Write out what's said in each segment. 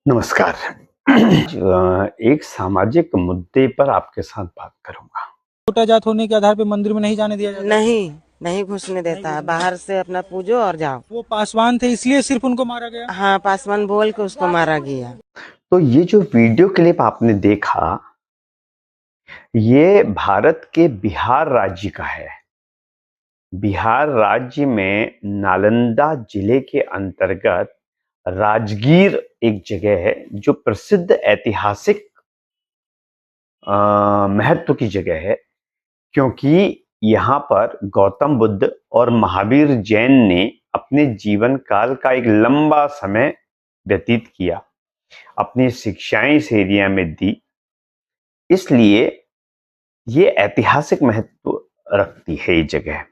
नमस्कार। एक सामाजिक मुद्दे पर आपके साथ बात करूंगा। छोटा जात होने के आधार पे मंदिर में नहीं जाने दिया जाता। नहीं, नहीं घुसने देता है। बाहर से अपना पूजो और जाओ। वो पासवान थे इसलिए सिर्फ उनको मारा गया। हाँ, पासवान बोल के उसको मारा गया। तो ये जो वीडियो क्लिप आपने देखा, ये भारत के बिहार राज्य का है। बिहार राज्य में नालंदा जिले के अंतर्गत राजगीर एक जगह है जो प्रसिद्ध ऐतिहासिक महत्व की जगह है, क्योंकि यहाँ पर गौतम बुद्ध और महावीर जैन ने अपने जीवन काल का एक लंबा समय व्यतीत किया, अपनी शिक्षाएं इस एरिया में दी। इसलिए ये ऐतिहासिक महत्व रखती है ये जगह।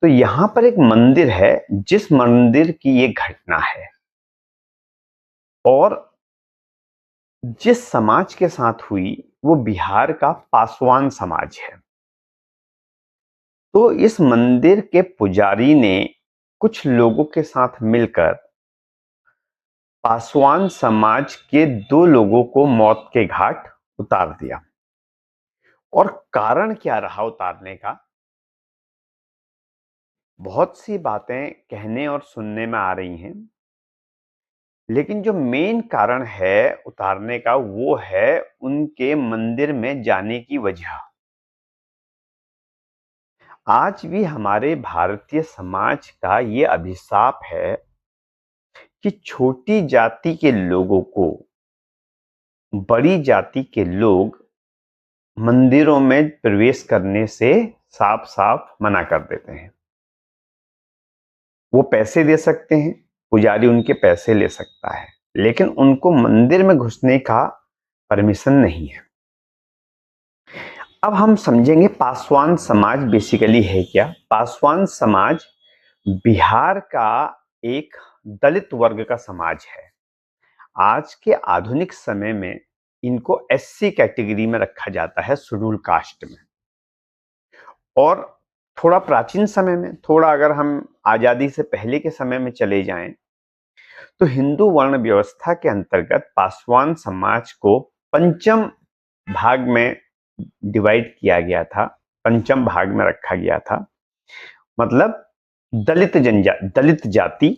तो यहाँ पर एक मंदिर है, जिस मंदिर की ये घटना है और जिस समाज के साथ हुई वो बिहार का पासवान समाज है। तो इस मंदिर के पुजारी ने कुछ लोगों के साथ मिलकर पासवान समाज के 2 लोगों को मौत के घाट उतार दिया। और कारण क्या रहा उतारने का? बहुत सी बातें कहने और सुनने में आ रही हैं, लेकिन जो मेन कारण है उतारने का वो है उनके मंदिर में जाने की वजह। आज भी हमारे भारतीय समाज का ये अभिशाप है कि छोटी जाति के लोगों को बड़ी जाति के लोग मंदिरों में प्रवेश करने से साफ साफ मना कर देते हैं। वो पैसे दे सकते हैं, पुजारी उनके पैसे ले सकता है, लेकिन उनको मंदिर में घुसने का परमिशन नहीं है। अब हम समझेंगे पासवान समाज बेसिकली है क्या। पासवान समाज बिहार का एक दलित वर्ग का समाज है। आज के आधुनिक समय में इनको एससी कैटेगरी में रखा जाता है, शेड्यूल कास्ट में। और थोड़ा प्राचीन समय में, थोड़ा अगर हम आजादी से पहले के समय में चले जाएं, तो हिंदू वर्ण व्यवस्था के अंतर्गत पासवान समाज को पंचम भाग में डिवाइड किया गया था, पंचम भाग में रखा गया था। मतलब दलित जाति,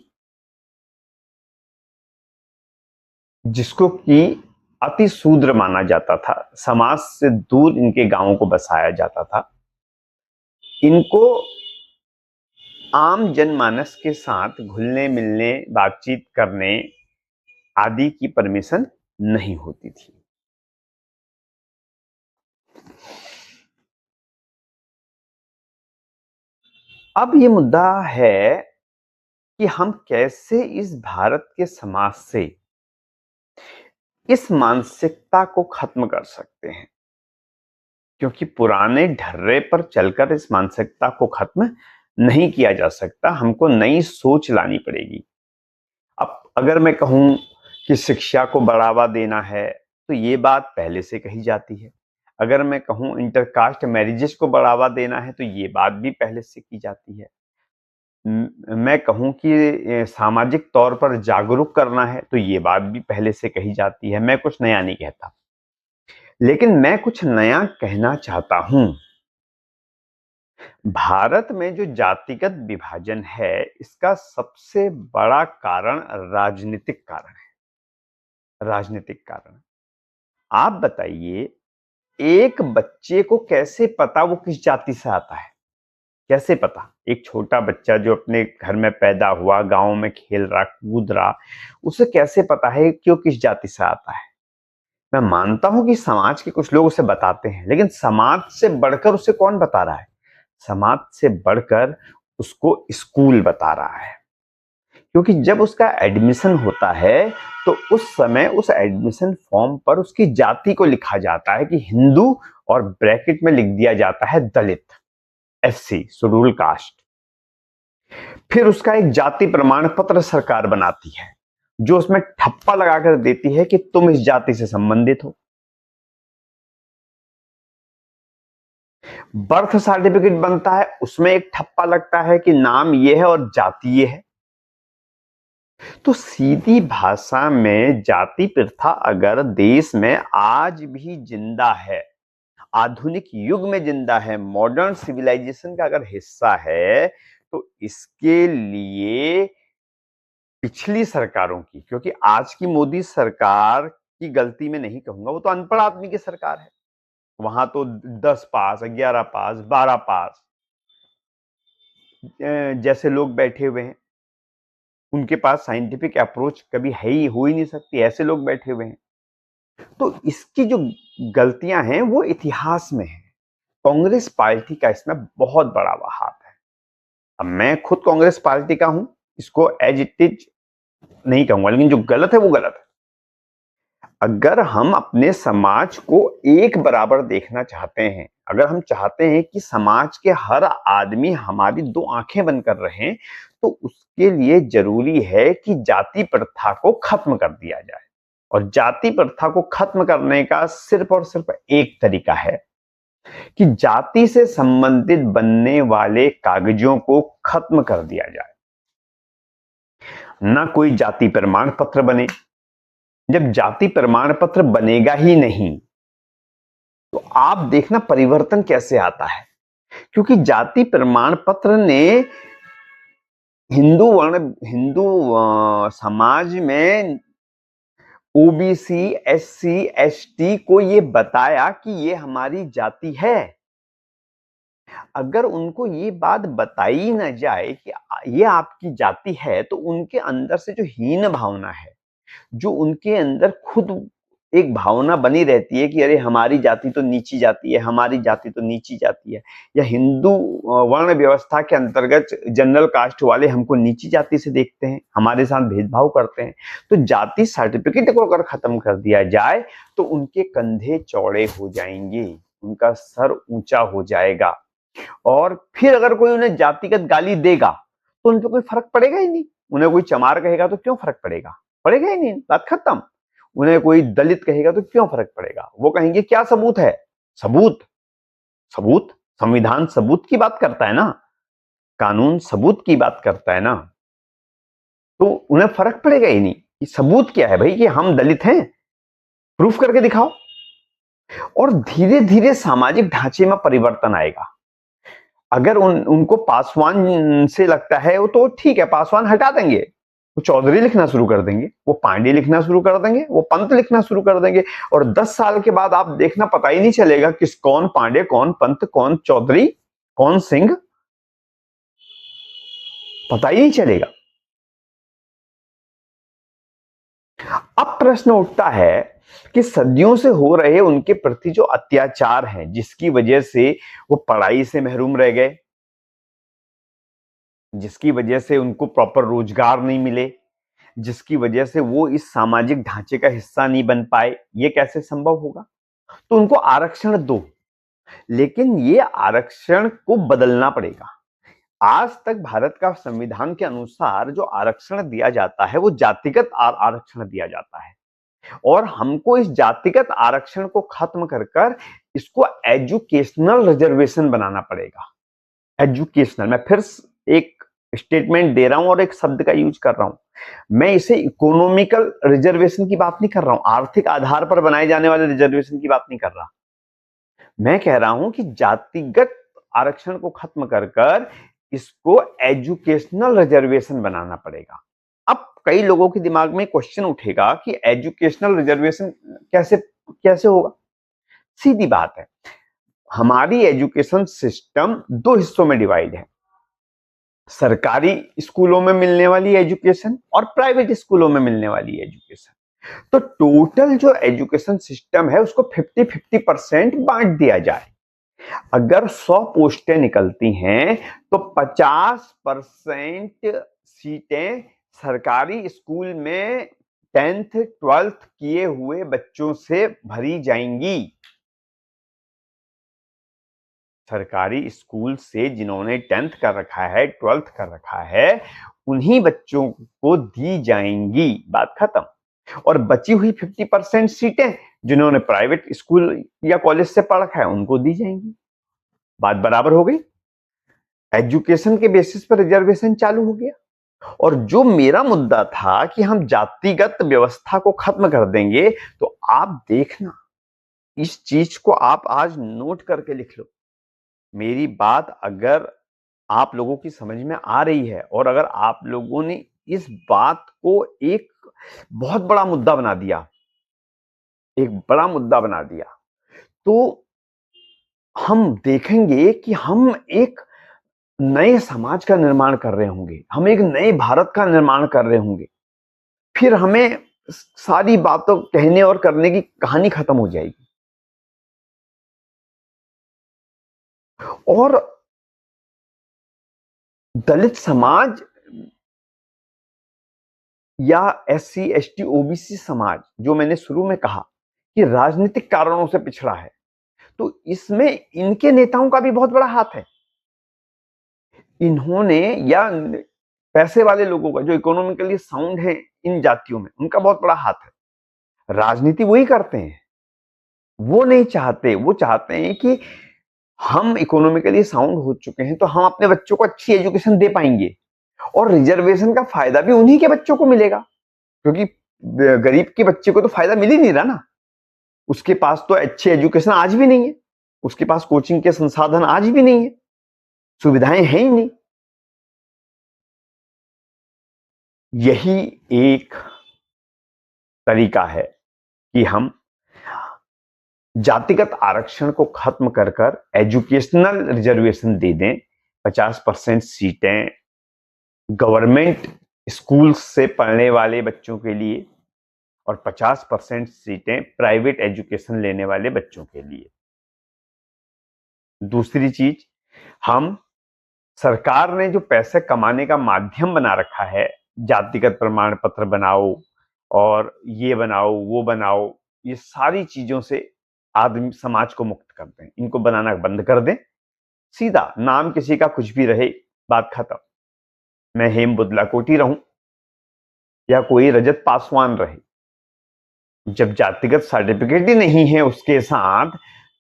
जिसको कि अति शूद्र माना जाता था, समाज से दूर इनके गांवों को बसाया जाता था। इनको आम जनमानस के साथ घुलने मिलने, बातचीत करने आदि की परमिशन नहीं होती थी। अब ये मुद्दा है कि हम कैसे इस भारत के समाज से इस मानसिकता को खत्म कर सकते हैं, क्योंकि पुराने ढर्रे पर चलकर इस मानसिकता को खत्म नहीं किया जा सकता। हमको नई सोच लानी पड़ेगी। अब अगर मैं कहूं कि शिक्षा को बढ़ावा देना है, तो ये बात पहले से कही जाती है। अगर मैं कहूं इंटरकास्ट मैरिजेस को बढ़ावा देना है, तो ये बात भी पहले से की जाती है। मैं कहूं कि सामाजिक तौर पर जागरूक करना है, तो ये बात भी पहले से कही जाती है। मैं कुछ नया नहीं कहता, लेकिन मैं कुछ नया कहना चाहता हूं। भारत में जो जातिगत विभाजन है, इसका सबसे बड़ा कारण राजनीतिक कारण है। राजनीतिक कारण। आप बताइए, एक बच्चे को कैसे पता वो किस जाति से आता है? कैसे पता? एक छोटा बच्चा जो अपने घर में पैदा हुआ, गांव में खेल रहा, कूद रहा, उसे कैसे पता है कि वो किस जाति से आता है? मैं मानता हूं कि समाज के कुछ लोग उसे बताते हैं, लेकिन समाज से बढ़कर उसे कौन बता रहा है? समाज से बढ़कर उसको स्कूल बता रहा है। क्योंकि जब उसका एडमिशन होता है, तो उस समय उस एडमिशन फॉर्म पर उसकी जाति को लिखा जाता है कि हिंदू, और ब्रैकेट में लिख दिया जाता है दलित, एससी, शेड्यूल कास्ट। फिर उसका एक जाति प्रमाण पत्र सरकार बनाती है, जो उसमें ठप्पा लगाकर देती है कि तुम इस जाति से संबंधित हो। बर्थ सर्टिफिकेट बनता है, उसमें एक ठप्पा लगता है कि नाम ये है और जाति ये है। तो सीधी भाषा में जाति प्रथा अगर देश में आज भी जिंदा है, आधुनिक युग में जिंदा है, मॉडर्न सिविलाइजेशन का अगर हिस्सा है, तो इसके लिए पिछली सरकारों की, क्योंकि आज की मोदी सरकार की गलती में नहीं कहूंगा, वो तो अनपढ़ आदमी की सरकार है। वहां तो 10 पास, 11 पास, 12 पास जैसे लोग बैठे हुए हैं, उनके पास साइंटिफिक अप्रोच कभी हो ही नहीं सकती, ऐसे लोग बैठे हुए हैं। तो इसकी जो गलतियां हैं वो इतिहास में है। कांग्रेस पार्टी का इसमें बहुत बड़ा हाथ है। अब मैं खुद कांग्रेस पार्टी का हूं, इसको एज इट इज नहीं कहूंगा, लेकिन जो गलत है वो गलत है। अगर हम अपने समाज को एक बराबर देखना चाहते हैं, अगर हम चाहते हैं कि समाज के हर आदमी हमारी दो आंखें बनकर रहें, तो उसके लिए जरूरी है कि जाति प्रथा को खत्म कर दिया जाए। और जाति प्रथा को खत्म करने का सिर्फ और सिर्फ एक तरीका है कि जाति से संबंधित बनने वाले कागजों को खत्म कर दिया जाए। ना कोई जाति प्रमाण पत्र बने। जब जाति प्रमाण पत्र बनेगा ही नहीं, तो आप देखना परिवर्तन कैसे आता है। क्योंकि जाति प्रमाण पत्र ने हिंदू समाज में ओबीसी, एससी, एसटी को ये बताया कि ये हमारी जाति है। अगर उनको ये बात बताई ना जाए कि ये आपकी जाति है, तो उनके अंदर से जो हीन भावना है, जो उनके अंदर खुद एक भावना बनी रहती है कि अरे हमारी जाति तो नीची जाति है, हमारी जाति तो नीची जाति है, या हिंदू वर्ण व्यवस्था के अंतर्गत जनरल कास्ट वाले हमको नीची जाति से देखते हैं, हमारे साथ भेदभाव करते हैं। तो जाति सर्टिफिकेट को अगर खत्म कर दिया जाए, तो उनके कंधे चौड़े हो जाएंगे, उनका सर ऊंचा हो जाएगा। और फिर अगर कोई उन्हें जातिगत गाली देगा, तो उन पर कोई फर्क पड़ेगा ही नहीं। उन्हें कोई चमार कहेगा तो क्यों फर्क पड़ेगा? पड़ेगा ही नहीं, बात खत्म। उन्हें कोई दलित कहेगा तो क्यों फर्क पड़ेगा? वो कहेंगे क्या सबूत है? सबूत सबूत संविधान सबूत की बात करता है ना, कानून सबूत की बात करता है ना। तो उन्हें फर्क पड़ेगा ही नहीं कि सबूत क्या है भाई, कि हम दलित हैं, प्रूफ करके दिखाओ। और धीरे धीरे सामाजिक ढांचे में परिवर्तन आएगा। अगर उनको पासवान से लगता है वो तो ठीक है, पासवान हटा देंगे, वो चौधरी लिखना शुरू कर देंगे, वो पांडे लिखना शुरू कर देंगे, वो पंत लिखना शुरू कर देंगे। और 10 साल के बाद आप देखना, पता ही नहीं चलेगा किस कौन पांडे, कौन पंत, कौन चौधरी, कौन सिंह, पता ही नहीं चलेगा। अब प्रश्न उठता है कि सदियों से हो रहे उनके प्रति जो अत्याचार हैं, जिसकी वजह से वो पढ़ाई से महरूम रह गए, जिसकी वजह से उनको प्रॉपर रोजगार नहीं मिले, जिसकी वजह से वो इस सामाजिक ढांचे का हिस्सा नहीं बन पाए, ये कैसे संभव होगा? तो उनको आरक्षण दो, लेकिन ये आरक्षण को बदलना पड़ेगा। आज तक भारत का संविधान के अनुसार जो आरक्षण दिया जाता है, वो जातिगत आरक्षण दिया जाता है। और हमको इस जातिगत आरक्षण को खत्म कर इसको एजुकेशनल रिजर्वेशन बनाना पड़ेगा। एजुकेशनल, मैं फिर एक स्टेटमेंट दे रहा हूं और एक शब्द का यूज कर रहा हूं। मैं इसे इकोनॉमिकल रिजर्वेशन की बात नहीं कर रहा हूं, आर्थिक आधार पर बनाए जाने वाले रिजर्वेशन की बात नहीं कर रहा। मैं कह रहा हूं कि जातिगत आरक्षण को खत्म कर इसको एजुकेशनल रिजर्वेशन बनाना पड़ेगा। अब कई लोगों के दिमाग में क्वेश्चन उठेगा कि एजुकेशनल रिजर्वेशन कैसे होगा? सीधी बात है, हमारी एजुकेशन सिस्टम दो हिस्सों में डिवाइड है। सरकारी स्कूलों में मिलने वाली एजुकेशन और प्राइवेट स्कूलों में मिलने वाली एजुकेशन। तो टोटल जो एजुकेशन सिस्टम है उसको 50-50% बांट दिया जाए। अगर 100 पोस्टें निकलती हैं, तो 50% सीटें सरकारी स्कूल में 10th 12th किए हुए बच्चों से भरी जाएंगी। सरकारी स्कूल से जिन्होंने 10th कर रखा है, 12th कर रखा है, उन्हीं बच्चों को दी जाएंगी, बात खत्म। और बची हुई 50% सीटें जिन्होंने प्राइवेट स्कूल या कॉलेज से पढ़ रखा है, उनको दी जाएंगी। बात बराबर हो गई। एजुकेशन के बेसिस पर रिजर्वेशन चालू हो गया। और जो मेरा मुद्दा था कि हम जातिगत व्यवस्था को खत्म कर देंगे, तो आप देखना, इस चीज को आप आज नोट करके लिख लो। मेरी बात अगर आप लोगों की समझ में आ रही है और अगर आप लोगों ने इस बात को एक बहुत बड़ा मुद्दा बना दिया, एक बड़ा मुद्दा बना दिया, तो हम देखेंगे कि हम एक नए समाज का निर्माण कर रहे होंगे, हम एक नए भारत का निर्माण कर रहे होंगे। फिर हमें सारी बातों कहने और करने की कहानी खत्म हो जाएगी। और दलित समाज या एससी एसटी ओबीसी समाज, जो मैंने शुरू में कहा कि राजनीतिक कारणों से पिछड़ा है, तो इसमें इनके नेताओं का भी बहुत बड़ा हाथ है। इन्होंने, या पैसे वाले लोगों का, जो इकोनॉमिकली साउंड है इन जातियों में, उनका बहुत बड़ा हाथ है। राजनीति वही करते हैं, वो नहीं चाहते, वो चाहते हैं कि हम इकोनॉमिकली साउंड हो चुके हैं तो हम अपने बच्चों को अच्छी एजुकेशन दे पाएंगे, और रिजर्वेशन का फायदा भी उन्हीं के बच्चों को मिलेगा, क्योंकि गरीब के बच्चे को तो फायदा मिल ही नहीं रहा ना। उसके पास तो अच्छी एजुकेशन आज भी नहीं है, उसके पास कोचिंग के संसाधन आज भी नहीं है, सुविधाएं हैं ही नहीं। यही एक तरीका है कि हम जातिगत आरक्षण को खत्म कर कर एजुकेशनल रिजर्वेशन दे दें। 50% सीटें गवर्नमेंट स्कूल से पढ़ने वाले बच्चों के लिए और 50% सीटें प्राइवेट एजुकेशन लेने वाले बच्चों के लिए। दूसरी चीज, हम, सरकार ने जो पैसे कमाने का माध्यम बना रखा है, जातिगत प्रमाण पत्र बनाओ और ये बनाओ वो बनाओ, ये सारी चीजों से आदमी समाज को मुक्त कर दें, इनको बनाना बंद कर दें। सीधा नाम किसी का कुछ भी रहे, बात खत्म। मैं हेम बुदलाकोटी रहूं या कोई रजत पासवान रहे, जब जातिगत सर्टिफिकेट ही नहीं है उसके साथ,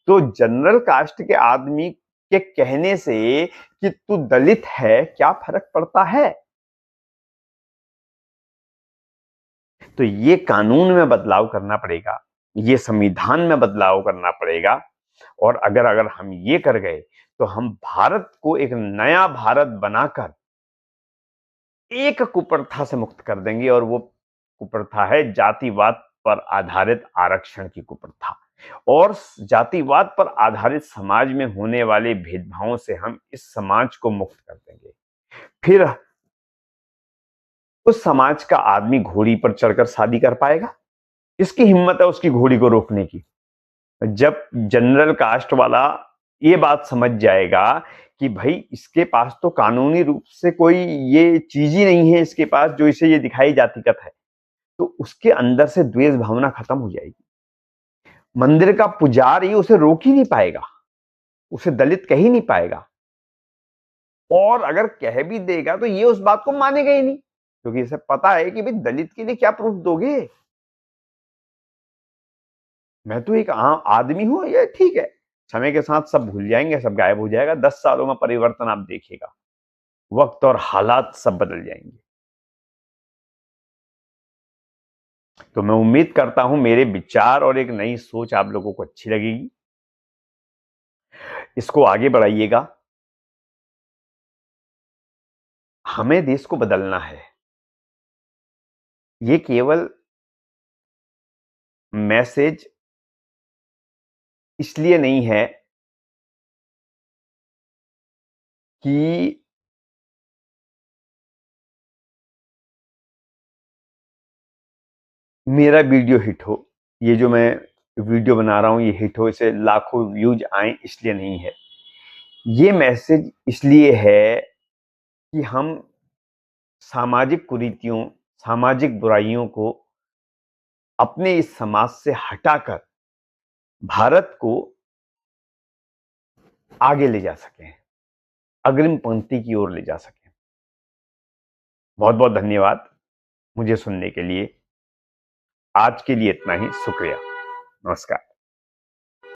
तो जनरल कास्ट के आदमी के कहने से कि तू दलित है क्या फर्क पड़ता है? तो ये कानून में बदलाव करना पड़ेगा, ये संविधान में बदलाव करना पड़ेगा। और अगर अगर हम ये कर गए तो हम भारत को एक नया भारत बनाकर एक कुप्रथा से मुक्त कर देंगे, और वो कुप्रथा है जातिवाद पर आधारित आरक्षण की कुप्रथा। और जातिवाद पर आधारित समाज में होने वाले भेदभावों से हम इस समाज को मुक्त कर देंगे। फिर उस समाज का आदमी घोड़ी पर चढ़कर शादी कर पाएगा? इसकी हिम्मत है उसकी घोड़ी को रोकने की? जब जनरल कास्ट वाला ये बात समझ जाएगा कि भाई इसके पास तो कानूनी रूप से कोई ये चीज ही नहीं है इसके पास जो इसे ये दिखाई जातिगत है, तो उसके अंदर से द्वेष भावना खत्म हो जाएगी। मंदिर का पुजारी उसे रोक ही नहीं पाएगा, उसे दलित कह ही नहीं पाएगा, और अगर कह भी देगा तो ये उस बात को मानेगा ही नहीं, क्योंकि इसे पता है कि भाई दलित के लिए क्या प्रूफ दोगे, मैं तो एक आम आदमी हूं, ये ठीक है। समय के साथ सब भूल जाएंगे, सब गायब हो जाएगा, 10 सालों में परिवर्तन आप देखिएगा, वक्त और हालात सब बदल जाएंगे। तो मैं उम्मीद करता हूं मेरे विचार और एक नई सोच आप लोगों को अच्छी लगेगी, इसको आगे बढ़ाइएगा। हमें देश को बदलना है, ये केवल मैसेज इसलिए नहीं है कि मेरा वीडियो हिट हो, ये जो मैं वीडियो बना रहा हूं ये हिट हो, इसे लाखों व्यूज आए, इसलिए नहीं है। ये मैसेज इसलिए है कि हम सामाजिक कुरीतियों, सामाजिक बुराइयों को अपने इस समाज से हटाकर भारत को आगे ले जा सकें, अग्रिम पंक्ति की ओर ले जा सकें। बहुत बहुत धन्यवाद मुझे सुनने के लिए। आज के लिए इतना ही, शुक्रिया, नमस्कार।